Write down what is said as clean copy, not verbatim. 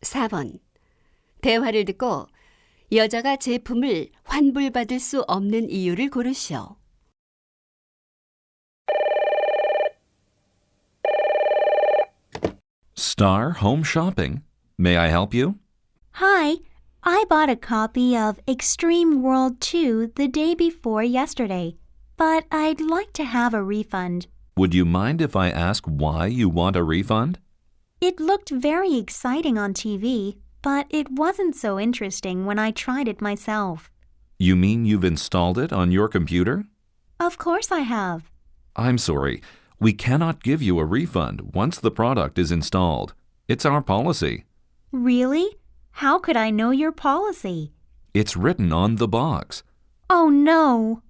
4번. 대화를 듣고 여자가 제품을 환불받을 수 없는 이유를 고르시오. Star Home Shopping. May I help you? Hi, I bought a copy of Extreme World 2 the day before yesterday, but I'd like to have a refund. Would you mind if I ask why you want a refund? It looked very exciting on TV, but it wasn't so interesting when I tried it myself. You mean you've installed it on your computer? Of course I have. I'm sorry. We cannot give you a refund once the product is installed. It's our policy. Really? How could I know your policy? It's written on the box. Oh no!